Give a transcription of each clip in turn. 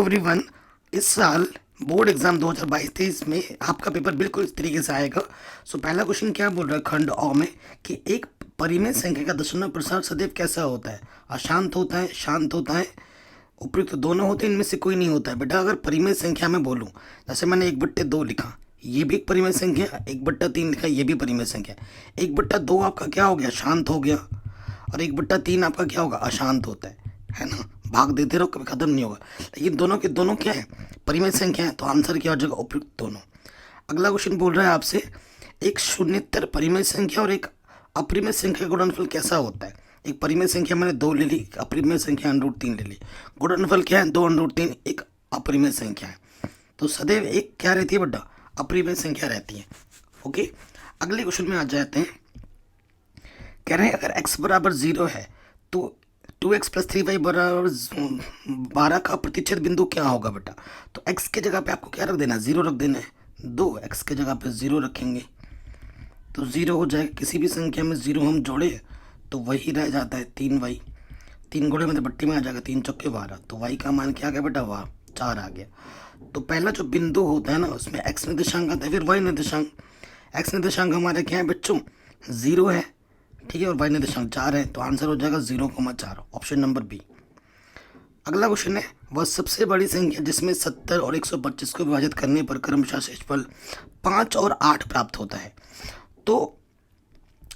Everyone, इस साल board exam 2022-23 में आपका पेपर बिल्कुल इस तरीके से आएगा। सो पहला क्वेश्चन क्या बोल रहा है खंड अ में कि एक परिमेय संख्या का दशमलव प्रसार सदैव कैसा होता है? अशांत होता है, शांत होता है, उपयुक्त दोनों होते हैं, इनमें से कोई नहीं होता है। बेटा अगर परिमेय संख्या में बोलूँ, जैसे मैंने 1/2 लिखा, ये भी एक परिमेय संख्या है। 1/3 लिखा, ये भी परिमेय संख्या है। 1/2 आपका क्या हो गया? शांत हो गया। और 1/3 आपका क्या होगा? अशांत होता है ना। भाग देते रहो, कभी खत्म नहीं होगा। लेकिन दोनों के दोनों क्या है? परिमेय संख्या है, तो आंसर क्या हो जाएगा? उपयुक्त दोनों। अगला क्वेश्चन बोल रहा है आपसे, एक शून्येतर परिमेय संख्या और एक अपरिमेय संख्या का गुणनफल कैसा होता है? एक परिमेय संख्या मैंने 2 ले ली, एक अपरिमेय संख्या √3 ले ली। गुणनफल क्या है? 2√3। एक अपरिमेय संख्या है, तो सदैव एक क्या रहती है बेटा? अपरिमेय संख्या रहती है। ओके, अगले क्वेश्चन में आ जाते हैं। कह रहे हैं अगर x बराबर 0 है तो 2x + 3y बराबर 12 का प्रतिच्छेद बिंदु क्या होगा बेटा? तो x के जगह पे आपको क्या रख देना है? 0 रख देना है। 2x के जगह पे 0 रखेंगे तो 0 हो जाएगा। किसी भी संख्या में 0 हम जोड़े तो वही रह जाता है 3y। 3 गुणे में तो बट्टी में आ जाएगा, 3 चौके 12, तो y का मान क्या आ गया बेटा? वाह, 4 आ गया। तो पहला जो बिंदु होता है ना, उसमें x निर्देशांक आता है, फिर y निर्देशांक। x निर्देशांक हमारे क्या है बच्चों? 0 है, ठीक है, और y निर्देशांक 4 है, तो आंसर हो जाएगा 0,4, ऑप्शन नंबर बी। अगला क्वेश्चन है, वह सबसे बड़ी संख्या जिसमें 70 और 125 को विभाजित करने पर क्रमशः शेषफल 5 और 8 प्राप्त होता है। तो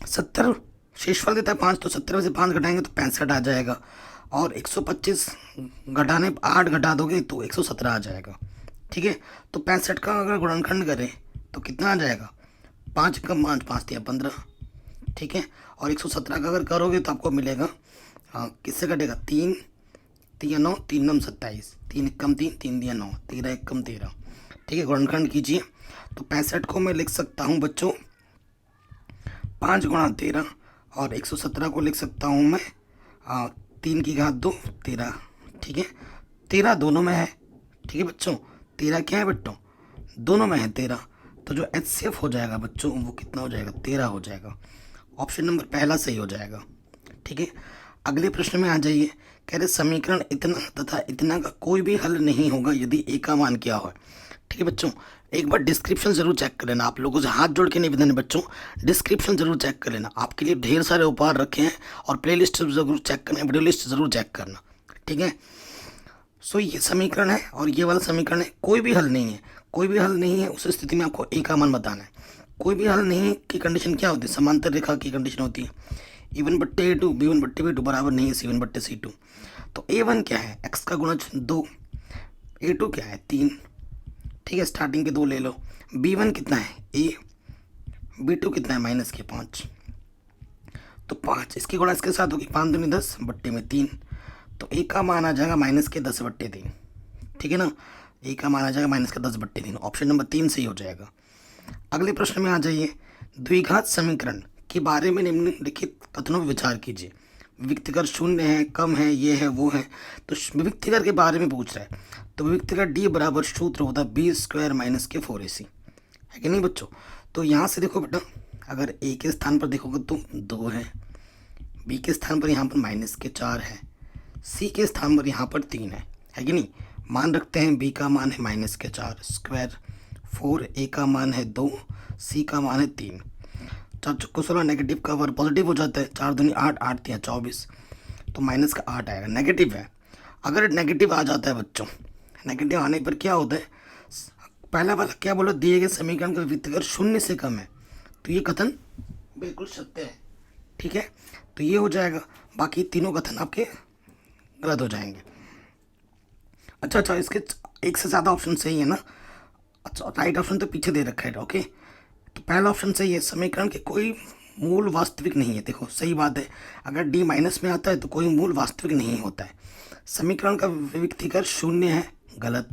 70 शेषफल देता है 5, तो 70 में से 5 घटाएंगे तो 65 आ जाएगा, और 125 घटाने 8 घटा दोगे तो 117 आ जाएगा। ठीक है, तो 65 का अगर गुणनखंड करें तो कितना आ जाएगा? 5 का 5, 5 या 15, ठीक है। और 117 का अगर करोगे तो आपको मिलेगा, किससे कटेगा? 3 3 9, 3 9 27, 3 1 कम 3, 3 दिया 9, 13 1 कम 13, ठीक है। गुणनखंड कीजिए तो 65 को मैं लिख सकता हूँ बच्चों 5 गुणा 13, और 117 को लिख सकता हूँ मैं 3 की घात 2, 13, ठीक है। 13 दोनों में है, ठीक है बच्चों। 13 क्या है बच्चों? दोनों में है 13, तो जो HCF हो जाएगा बच्चों वो कितना हो जाएगा? 13 हो जाएगा। ऑप्शन नंबर पहला सही हो जाएगा, ठीक है। अगले प्रश्न में आ जाइए। कह रहे समीकरण इतना तथा इतना का कोई भी हल नहीं होगा यदि ए का मान क्या हो। ठीक है बच्चों, एक बार डिस्क्रिप्शन जरूर चेक कर लेना। आप लोगों से हाथ जोड़ के निवेदन है बच्चों, डिस्क्रिप्शन जरूर चेक कर लेना। आपके लिए ढेर सारे उपहार रखे हैं, और प्ले लिस्ट जरूर चेक करना, वीडियो लिस्ट जरूर चेक करना, ठीक है। सो ये समीकरण है और ये वाला समीकरण है, कोई भी हल नहीं है। कोई भी हल नहीं है उस स्थिति में आपको ए का मान बताना है। कोई भी हल नहीं की कंडीशन क्या होती है? समांतर रेखा की कंडीशन होती है। A1/A2 B1/B2 बराबर नहीं है C1/C2। तो A1 क्या है? x का गुणज 2, A2 क्या है? 3, ठीक है। स्टार्टिंग के 2 ले लो। B1 कितना है? A, B2 कितना है? -5, तो 5 इसकी गुणा इसके साथ होगी, 5 दूनी 10 बट्टे में 3, तो ए का मान आ जाएगा -10/3, ठीक है ना। ए का मान आ जाएगा -10/3, ऑप्शन नंबर 3 सही हो जाएगा। अगले प्रश्न में आ जाइए। द्विघात समीकरण के बारे में निम्नलिखित कथनों पर विचार कीजिए। विविक्तकर शून्य है, कम है, ये है, वो है। तो विविक्तकर के बारे में पूछ रहा है, तो विविक्तकर डी बराबर सूत्र होता है B² - k4AC, है कि नहीं बच्चों? तो यहाँ से देखो बेटा, अगर ए के स्थान पर देखोगे तो 2 है, बी के स्थान पर यहाँ पर -4 है, सी के स्थान पर यहाँ पर 3 है कि नहीं। मान रखते हैं बी का मान है -4 स्क्वायर, 4, ए का मान है 2, सी का मान है 3। 4 चौको 16, नेगेटिव का वर्ग पॉजिटिव हो जाता है, 4 दूनी 8, 8 तिया 24, तो -8 आएगा, नेगेटिव है। अगर नेगेटिव आ जाता है बच्चों, नेगेटिव आने पर क्या होता है? पहला वाला क्या बोलो? दिए गए समीकरण का विविक्तकर 0 से कम है, तो ये कथन बिल्कुल सत्य है, ठीक है। तो ये हो जाएगा, बाकी तीनों कथन आपके गलत हो जाएंगे। अच्छा, इसके एक से ज़्यादा ऑप्शन सही है ना? अच्छा, राइट ऑप्शन तो पीछे दे रखा है, ओके। तो पहला ऑप्शन सही है, समीकरण के कोई मूल वास्तविक नहीं है। देखो सही बात है, अगर डी माइनस में आता है तो कोई मूल वास्तविक नहीं होता है। समीकरण का विविक्तीकर 0 है, गलत।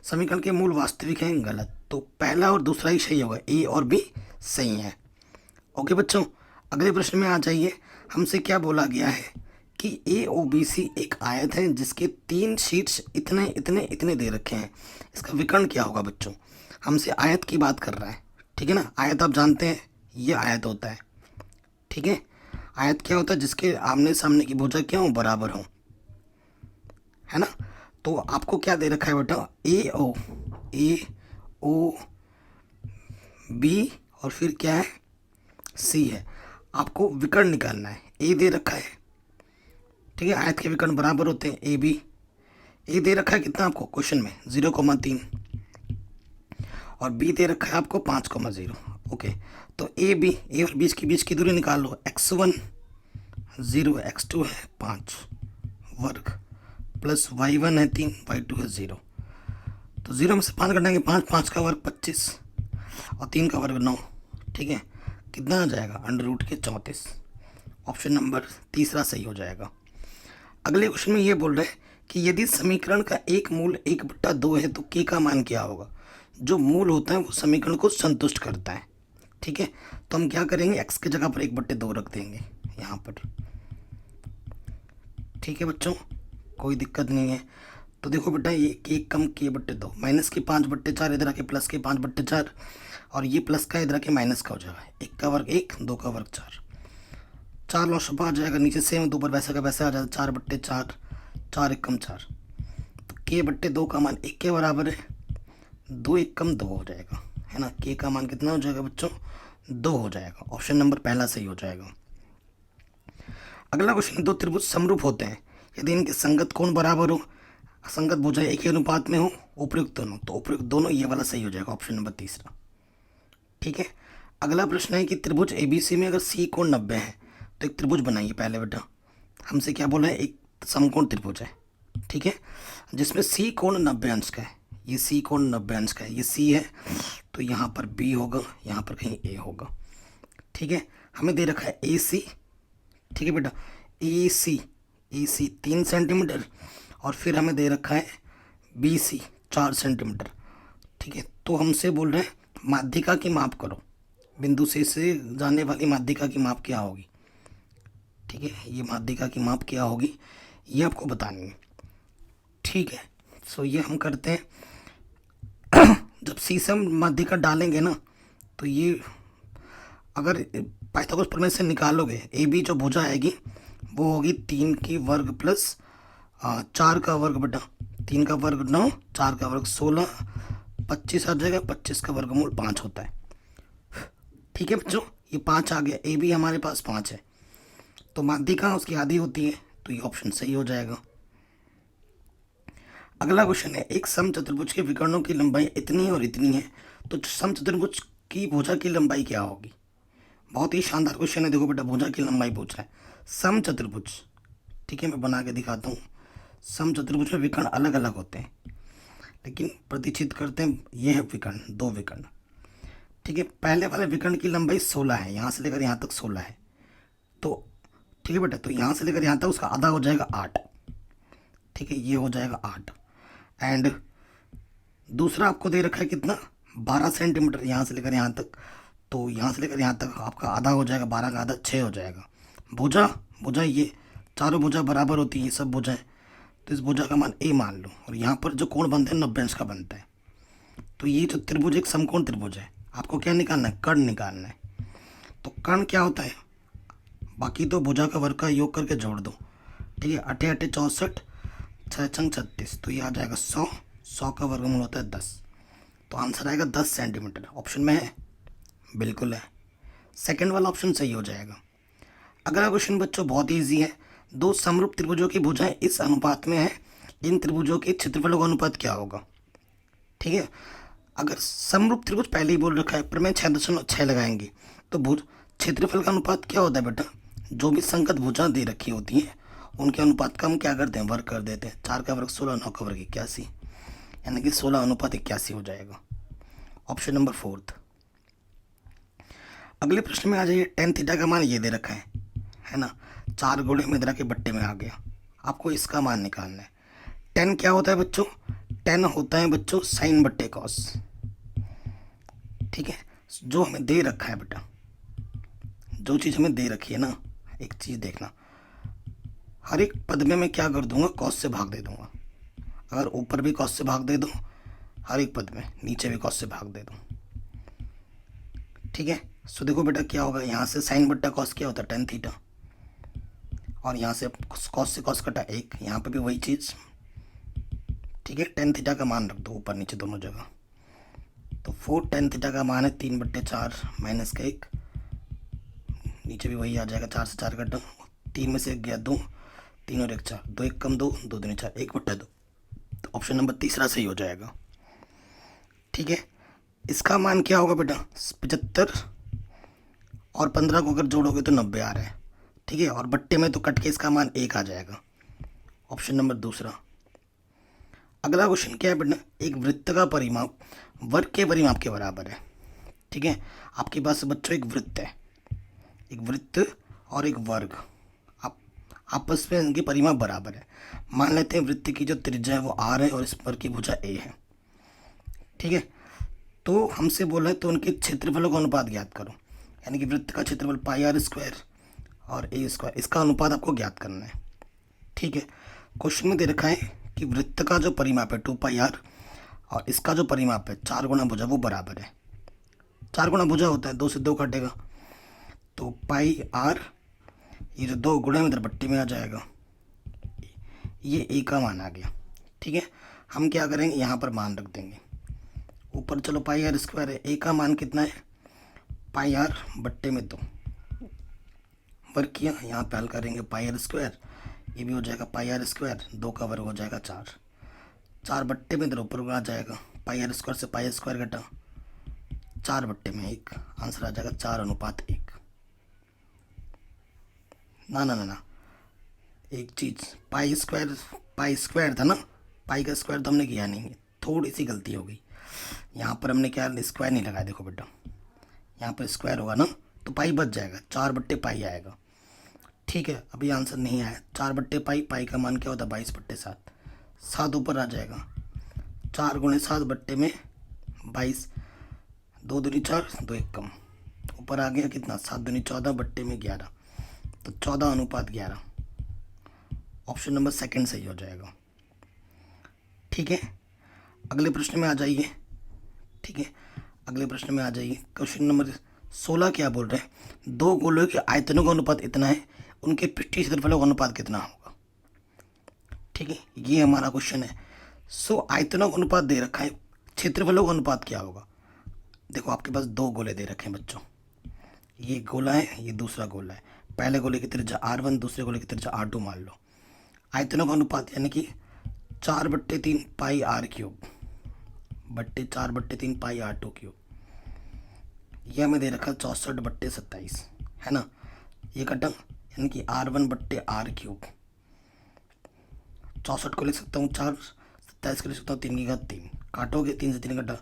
समीकरण के मूल वास्तविक हैं, गलत। तो पहला और दूसरा ही सही होगा, ए और बी सही है। ओके बच्चों, अगले प्रश्न में आ जाइए। हमसे क्या बोला गया है कि AOBC एक आयत है जिसके 3 शीर्ष इतने इतने इतने दे रखे हैं। इसका विकर्ण क्या होगा बच्चों? हमसे आयत की बात कर रहा है, ठीक है ना। आयत आप जानते हैं, ये आयत होता है, ठीक है। आयत क्या होता है? जिसके आमने सामने की भुजा क्या हो? बराबर हो, है ना। तो आपको क्या दे रखा है बेटा, ए ओ बी और फिर क्या है, सी है। आपको विकर्ण निकालना है। ए दे रखा है, ठीक है, आयत के विकर्ण बराबर होते हैं ए बी। ए दे रखा है कितना आपको क्वेश्चन में, 0,3, और बी दे रखा है आपको 5,0। ओके, तो ए और बीच की दूरी निकाल लो। x1 0, x2 है 5 वर्ग, प्लस y1 है 3, y2 है 0। तो 0 में से 5 घटाएंगे, 5 का वर्ग 25 और 3 का वर्ग 9, ठीक है। कितना आ जाएगा, √34। ऑप्शन नंबर तीसरा सही हो जाएगा। अगले क्वेश्चन में ये बोल रहे हैं कि यदि समीकरण का एक मूल 1/2 है तो k का मान क्या होगा। जो मूल होता है वो समीकरण को संतुष्ट करता है, ठीक है। तो हम क्या करेंगे, x की जगह पर 1/2 रख देंगे यहाँ पर, ठीक है बच्चों, कोई दिक्कत नहीं है। तो देखो बेटा, ये k कम k/2, माइनस के 5/4 इधर आके प्लस के 5/4, और ये प्लस का इधर आके माइनस का हो जाएगा। 1 का वर्ग 1, 2 का वर्ग 4, 4 लॉस आ जाएगा, नीचे सेम 2 पर वैसा का वैसा आ जाएगा, 4/4, 4 1 कम 4। तो k/2 का मान 1 के बराबर है, 2 1 कम 2 हो जाएगा, है ना। k का मान कितना हो जाएगा बच्चों, 2 हो जाएगा। ऑप्शन नंबर पहला सही हो जाएगा। अगला क्वेश्चन, दो त्रिभुज समरूप होते हैं यदि इनके संगत कोण बराबर हो, असंगत भुजाएं एक ही अनुपात में हो, उपयुक्त दोनों, तो उपयुक्त दोनों ये वाला सही हो जाएगा, ऑप्शन नंबर तीसरा, ठीक है। अगला प्रश्न है कि त्रिभुज ABC में अगर C कोण 90 है तो एक त्रिभुज बनाइए। पहले बेटा हमसे क्या बोला है, एक समकोण त्रिभुज है, ठीक है, जिसमें C कोण 90 अंश का है। ये C कोण 90 अंश का है, ये C है, तो यहाँ पर B होगा, यहाँ पर कहीं A होगा, ठीक है। हमें दे रखा है AC, ठीक है बेटा, AC 3 सेंटीमीटर, और फिर हमें दे रखा है BC 4 सेंटीमीटर, ठीक है। तो हमसे बोल रहे हैं माध्यिका की माप करो, बिंदु से जाने वाली माध्यिका की माप क्या होगी, ठीक है। ये माध्यिका की माप क्या होगी ये आपको बतानी है, ठीक है। सो ये हम करते हैं जब सी से हम माध्यिका डालेंगे ना, तो ये अगर पाइथागोरस प्रमेय से निकालोगे, ए बी जो भुजा आएगी वो होगी 3 की वर्ग प्लस 4 का वर्ग बेटा, 3 का वर्ग 9, 4 का वर्ग 16, 25 आ जाएगा, 25 का वर्गमूल 5 होता है, ठीक है बच्चों। ये 5 आ गया, ए बी हमारे पास 5 है, तो माध्यिका उसकी आधी होती है, तो ये ऑप्शन सही हो जाएगा। अगला क्वेश्चन है, एक समचतुर्भुज के विकर्णों की लंबाई इतनी और इतनी है, तो समचतुर्भुज की भुजा की लंबाई क्या होगी। बहुत ही शानदार क्वेश्चन है। देखो बेटा, भुजा की लंबाई पूछ रहा है, समचतुर्भुज, ठीक है, मैं बना के दिखाता हूँ। समचतुर्भुज में विकर्ण अलग अलग होते हैं, लेकिन प्रतिच्छेद करते हैं, ये है विकर्ण, 2 विकर्ण, ठीक है। पहले वाले विकर्ण की लंबाई 16 है, यहाँ से लेकर यहाँ तक 16 है, तो ठीक है बेटा, तो यहाँ से लेकर यहाँ तक उसका आधा हो जाएगा 8, ठीक है, ये हो जाएगा 8। एंड दूसरा आपको दे रखा है कितना, 12 सेंटीमीटर यहाँ से लेकर यहाँ तक, तो यहाँ से लेकर यहाँ तक आपका आधा हो जाएगा, 12 का आधा 6 हो जाएगा। भुजा ये चारों भुजा बराबर होती है, ये सब भुजाएं, तो इस भुजा का मान A मान लो, और यहाँ पर जो कोण बनते हैं 90 अंश का बनता है। तो ये जो त्रिभुज एक समकोण त्रिभुज है, आपको क्या निकालना है, कर्ण निकालना है। तो कर्ण क्या होता है, बाकी तो भुजा का वर्ग का योग करके जोड़ दो, ठीक है। 8 8 64, 6 छंग 36, तो ये आ जाएगा 100, 100 का वर्गमूल होता है 10, तो आंसर आएगा 10 सेंटीमीटर। ऑप्शन में है, बिल्कुल है, सेकंड वाला ऑप्शन सही हो जाएगा। अगला क्वेश्चन बच्चों बहुत ईजी है, दो समरूप त्रिभुजों की भुजाएं इस अनुपात में है, इन त्रिभुजों के क्षेत्रफलों का अनुपात क्या होगा, ठीक है। अगर समरूप त्रिभुज पहले ही बोल रखा है, प्रमेय 6.6 लगाएंगे, तो भुज क्षेत्रफल का अनुपात क्या होता है बेटा, जो भी संगत भुजा दे रखी होती है उनके अनुपात का हम क्या करते हैं, वर्ग कर देते हैं। 4 का वर्ग 16, 9 का वर्ग 81, यानी कि 16:81 हो जाएगा, ऑप्शन नंबर 4। अगले प्रश्न में आ जाइए, tan थीटा का मान ये दे रखा है ना, 4 गोले में इधर के बट्टे में आ गया, आपको इसका मान निकालना है। tan क्या होता है बच्चों, tan होता है बच्चों साइन बट्टे कॉस, ठीक है। जो हमें दे रखा है बेटा, जो चीज़ हमें दे रखी है ना, एक चीज़ देखना, हर एक पद में मैं क्या कर दूंगा, कॉस से भाग दे दूंगा। अगर ऊपर भी कॉस से भाग दे दो, हर एक पद में नीचे भी कॉस से भाग दे दो, ठीक है। सो देखो बेटा क्या होगा, यहाँ से साइन बट्टा कॉस क्या होता है, tan थीटा, और यहाँ से कॉस कटा 1, यहाँ पे भी वही चीज़, ठीक है, टेन थीटा का मान रख दो ऊपर नीचे दोनों जगह। तो 4 टेन थीटा का मान है 3/4 माइनस का 1, नीचे भी वही आ जाएगा, 4 से 4 कटा, 3 में से 1 गया 2, 3 और 1 4, 2 1 कम 2, 2 दूनी 4, 1/2। तो ऑप्शन नंबर तीसरा सही हो जाएगा। ठीक है, इसका मान क्या होगा बेटा, 75 और 15 को अगर जोड़ोगे तो 90 आ रहा है। ठीक है, और बट्टे में तो कट के इसका मान 1 आ जाएगा, ऑप्शन नंबर दूसरा। अगला क्वेश्चन क्या है बेटा, एक वृत्त का परिमाप वर्ग के परिमाप के बराबर है। ठीक है, आपके पास बच्चों एक वृत्त है, एक वृत्त और एक वर्ग, आप आपस में इनके परिमाप बराबर है। मान लेते हैं वृत्त की जो त्रिज्या है वो r है और इस वर्ग की भुजा a है। ठीक है, तो हमसे बोला है तो उनके क्षेत्रफलों का अनुपात ज्ञात करो, यानी कि वृत्त का क्षेत्रफल πr² और a², इसका अनुपात आपको ज्ञात करना है। ठीक है, क्वेश्चन में दे रखा है कि वृत्त का जो परिमाप है 2πr और इसका जो परिमाप है 4 गुना भुजा वो बराबर है। 4 गुना भुजा होता है, 2 से 2 कटेगा, तो πr, ये जो 2 गुणे में इधर बट्टी में आ जाएगा, ये a का मान आ गया। ठीक है, हम क्या करेंगे, यहाँ पर मान रख देंगे ऊपर। चलो πr² है, a का मान कितना है, πr/2 वर्ग किया, यहाँ पे हल करेंगे πr², ये भी हो जाएगा πr², 2 का वर्ग हो जाएगा 4, 4/में इधर ऊपर आ जाएगा, πr² से πr² घटा, 4/1, आंसर आ जाएगा 4:1। ना ना ना ना, एक चीज़, पाई स्क्वायर था ना, पाई का स्क्वायर तो हमने किया नहीं है, थोड़ी सी गलती हो गई। यहाँ पर हमने क्या स्क्वायर नहीं लगाया, देखो बेटा यहाँ पर स्क्वायर होगा ना तो पाई बच जाएगा, 4/पाई आएगा। ठीक है, अभी आंसर नहीं आया, 4/पाई, पाई का मान क्या होता है 22/7, 7 ऊपर आ जाएगा, 4 गुणे 7 में 22, 2 दूनी 4, 2 1 कम, ऊपर आ गया कितना 7 दूनी 14 में 11, तो 14:11, ऑप्शन नंबर सेकंड सही हो जाएगा। ठीक है, अगले प्रश्न में आ जाइए। ठीक है, अगले प्रश्न में आ जाइए, क्वेश्चन नंबर 16 क्या बोल रहे हैं, 2 गोलों के आयतनों का अनुपात इतना है, उनके पृष्ठीय क्षेत्रफलों का अनुपात कितना होगा। ठीक है, ये हमारा क्वेश्चन है। सो आयतनों का अनुपात दे रखा है, क्षेत्रफलों का अनुपात क्या होगा। देखो आपके पास 2 गोले दे रखे हैं बच्चों, ये गोला है, ये दूसरा गोला है, पहले गोले की त्रिज्या r1, दूसरे गोले की त्रिज्या r2 मान लो। आयतनों का अनुपात यानी कि 4/3 πr³ बट्टे 4/3 πr2³, यह हमें दे रखा 64/27 है ना, ये कटा यानी कि r1/r³, 64 को लिख सकता हूँ 4, 27 को लिख सकता हूँ 3 की घात 3, काटोगे 3 से 3 कटा,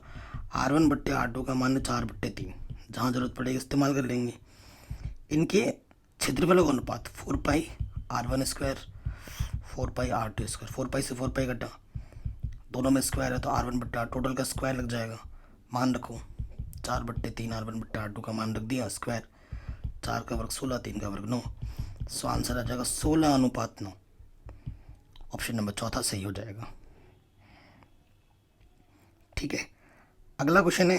r1/r2 का मान है 4/3, जहाँ जरूरत पड़ेगी इस्तेमाल कर लेंगे। इनके क्षेत्रफलों का अनुपात 4πr1², 4πr2², 4π से 4π कटा, दोनों में स्क्वायर है तो r1/r, टोटल का स्क्वायर लग जाएगा। मान रखो 4/3, r1/r2 का मान रख दिया स्क्वायर, 4 का वर्ग 16, 3 का वर्ग 9, सो आंसर आ जाएगा 16:9, ऑप्शन नंबर चौथा सही हो जाएगा। ठीक है, अगला क्वेश्चन है,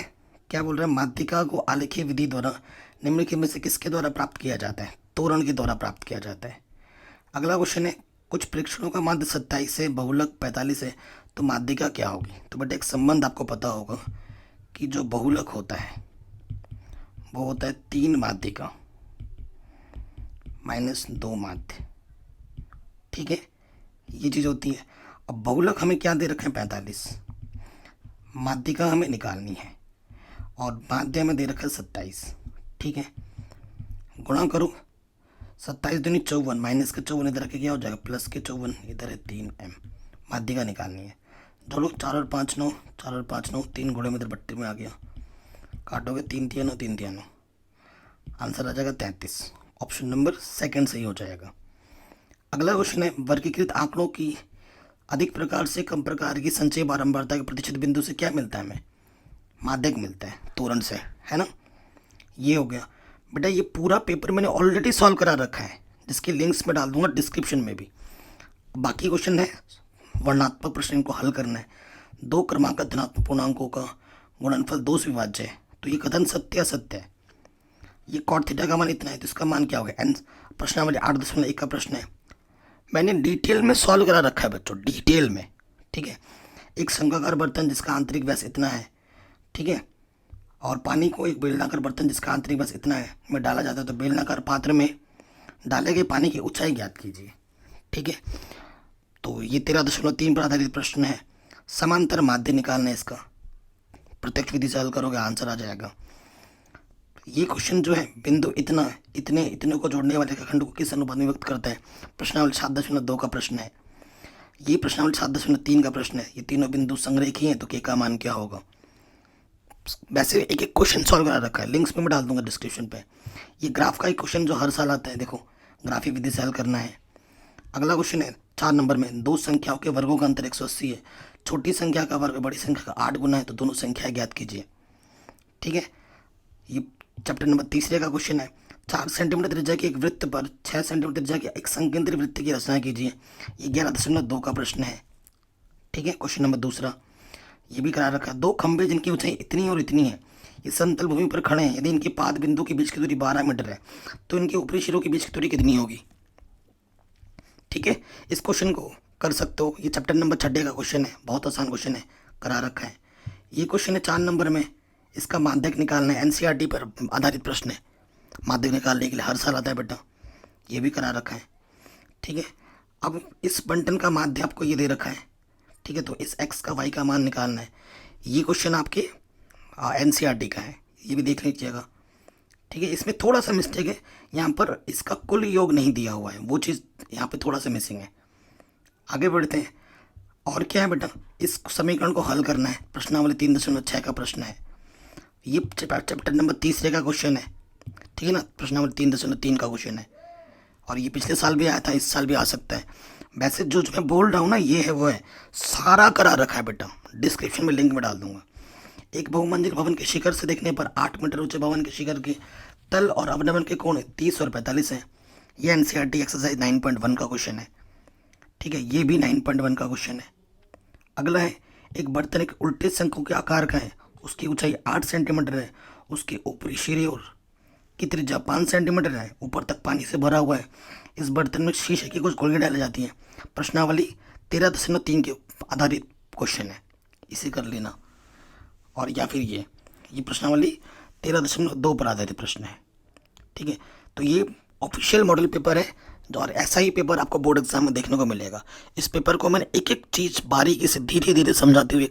क्या बोल रहे हैं, माध्यिका को आलेखीय विधि द्वारा निम्नलिखित में से किसके द्वारा प्राप्त किया जाता है, त्वरण के द्वारा प्राप्त किया जाता है। अगला क्वेश्चन है, कुछ प्रेक्षणों का माध्य 27 है, बहुलक 45 है, तो माध्यिका क्या होगी। तो बेटा एक संबंध आपको पता होगा कि जो बहुलक होता है वो होता है 3 माध्यिका माइनस 2 माध्य। ठीक है, ये चीज़ होती है। अब बहुलक हमें क्या दे रखे हैं 45, माध्यिका हमें निकालनी है और माध्य हमें दे रखा है 27। ठीक है, गुणा करो, 27 दूनी 54, माइनस के 54 इधर के क्या हो जाएगा प्लस के 54, इधर है 3m, माध्यिका निकालनी है। जोड़ो 4 और 5 9, 4 और 5 9, 3 गुणे में इधर बट्टे में आ गया, काटोगे 3 3 9, 3 3 9, आंसर आ जाएगा 33, ऑप्शन नंबर सेकंड सही हो जाएगा। अगला क्वेश्चन है, वर्गीकृत आंकड़ों की अधिक प्रकार से कम प्रकार की संचय बारंबारता के प्रतिशत बिंदु से क्या मिलता है, हमें माध्यक मिलता है त्वरण से, है ना। ये हो गया बेटा, ये पूरा पेपर मैंने ऑलरेडी सॉल्व करा रखा है, जिसके लिंक्स में डाल दूंगा डिस्क्रिप्शन में भी। बाकी क्वेश्चन है वर्णात्मक प्रश्न, इनको हल करना है। 2 क्रमांक धनात्मक पूर्णांकों का गुणनफल 2 से विभाज्य है, तो ये कथन सत्य असत्य है। ये कॉट थीटा का मान इतना है, तो इसका मान क्या होगा n। प्रश्नावली 8.1 का प्रश्न है, मैंने डिटेल में सॉल्व करा रखा है बच्चों, डिटेल में। ठीक है, एक शंक्वाकार बर्तन जिसका आंतरिक व्यास इतना है, ठीक है, और पानी को एक बेलनाकार बर्तन जिसका आंतरिक व्यास इतना है में डाला जाता है, तो बेलनाकार पात्र में डाले गए पानी की ऊंचाई ज्ञात कीजिए। ठीक है, तो ये 13.3 पर आधारित प्रश्न है। समांतर माध्य निकालना है इसका, प्रत्यक्ष विधि से हल करोगे आंसर आ जाएगा। ये क्वेश्चन जो है बिंदु इतना इतने इतने को जोड़ने वाले रेखाखंड को किस अनुपात में व्यक्त करता है, प्रश्नावली 7.2 का प्रश्न है। ये प्रश्नावली 7.3 का प्रश्न है। ये तीनों बिंदु संरेखी हैं तो के का मान क्या होगा। वैसे एक एक क्वेश्चन सॉल्व करा रखा है, लिंक्स में मैं डाल दूंगा डिस्क्रिप्शन पे। ये ग्राफ का एक क्वेश्चन जो हर साल आता है, देखो ग्राफिक विधि से हल करना है। अगला क्वेश्चन है 4 नंबर में, दो संख्याओं के वर्गों का अंतर 180 है, छोटी संख्या का वर्ग बड़ी संख्या का 8 गुना है, तो दोनों संख्याएं ज्ञात कीजिए। ठीक है, ये चैप्टर नंबर 3 का क्वेश्चन है। 4 सेंटीमीटर त्रिज्या के एक वृत्त पर 6 सेंटीमीटर त्रिज्या के एक संकेंद्रित वृत्त की रचना कीजिए। ये 11.2 का प्रश्न है। ठीक है, क्वेश्चन नंबर 2 ये भी करा रखा है। दो खंभे जिनकी ऊंचाई इतनी और इतनी है, ये समतल भूमि पर खड़े हैं। यदि इनके पाद बिंदु के बीच की दूरी 12 मीटर है तो इनके ऊपरी सिरों के बीच की दूरी कितनी होगी। ठीक है, इस क्वेश्चन को कर सकते हो। ये चैप्टर नंबर 6 का क्वेश्चन है, बहुत आसान क्वेश्चन है, करा रखा है। ये क्वेश्चन है 4 नंबर में, इसका माध्यक निकालना है। एनसीईआरटी पर आधारित प्रश्न है, माध्यक निकालने के लिए हर साल आता है बेटा, ये भी करा रखा है। ठीक है, अब इस बंटन का माध्य आपको ये दे रखा है। ठीक है, तो इस एक्स का वाई का मान निकालना है। ये क्वेश्चन आपके एनसीईआरटी का है, ये भी देख लीजिएगा। ठीक है, इसमें थोड़ा सा मिस्टेक है, यहाँ पर इसका कुल योग नहीं दिया हुआ है, वो चीज़ यहाँ पे थोड़ा सा मिसिंग है। आगे बढ़ते हैं। और क्या है बेटा, इस समीकरण को हल करना है। प्रश्नावली 3.6 का प्रश्न है। ये चैप्टर नंबर 3 का क्वेश्चन है। ठीक है ना, प्रश्नावली 3.3 का क्वेश्चन है, और ये पिछले साल भी आया था, इस साल भी आ सकता है। वैसे जो मैं बोल रहा हूँ ना, ये है वो है, सारा करा रखा है बेटा, डिस्क्रिप्शन में लिंक में डाल दूंगा। एक बहुमंजिल भवन के शिखर से देखने पर 8 मीटर ऊंचे भवन के शिखर के तल और अवनमन के कोण 30 और 45 है। ये एनसीईआरटी एक्सरसाइज 9.1 का क्वेश्चन है। ठीक है, ये भी 9.1 का क्वेश्चन है। अगला है, एक बर्तन एक उल्टे शंकु के आकार का है, उसकी ऊंचाई 8 सेंटीमीटर है, उसके ऊपरी सिरे और की त्रिज्या 5 सेंटीमीटर है, ऊपर तक पानी से भरा हुआ है। इस बर्तन में शीशे की कुछ गोलियां डाली जाती हैं। प्रश्नावली 13.3 के आधारित क्वेश्चन है, इसे कर लेना। और या फिर ये प्रश्नावली 13.2 पर आधारित प्रश्न है। ठीक है, तो ये ऑफिशियल मॉडल पेपर है, और ऐसा ही पेपर आपको बोर्ड एग्जाम में देखने को मिलेगा। इस पेपर को मैंने एक एक चीज़ बारीकी से धीरे धीरे समझाते हुए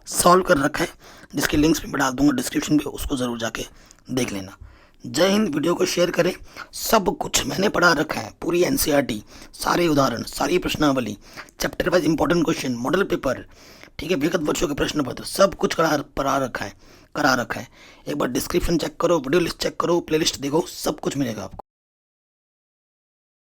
सॉल्व कर रखा है, जिसके लिंक्स भी मैं डाल दूंगा डिस्क्रिप्शन पे, उसको ज़रूर जाके देख लेना। जय हिंद। वीडियो को शेयर करें। सब कुछ मैंने पढ़ा रखा है, पूरी एनसीईआरटी, सारे उदाहरण, सारी प्रश्नावली, chapter wise important question, model paper, ठीक है, विगत वर्षों के प्रश्न पत्र, सब कुछ करा रखा है। एक बार डिस्क्रिप्शन चेक करो, वीडियो लिस्ट चेक करो, प्लेलिस्ट देखो, सब कुछ मिलेगा आपको।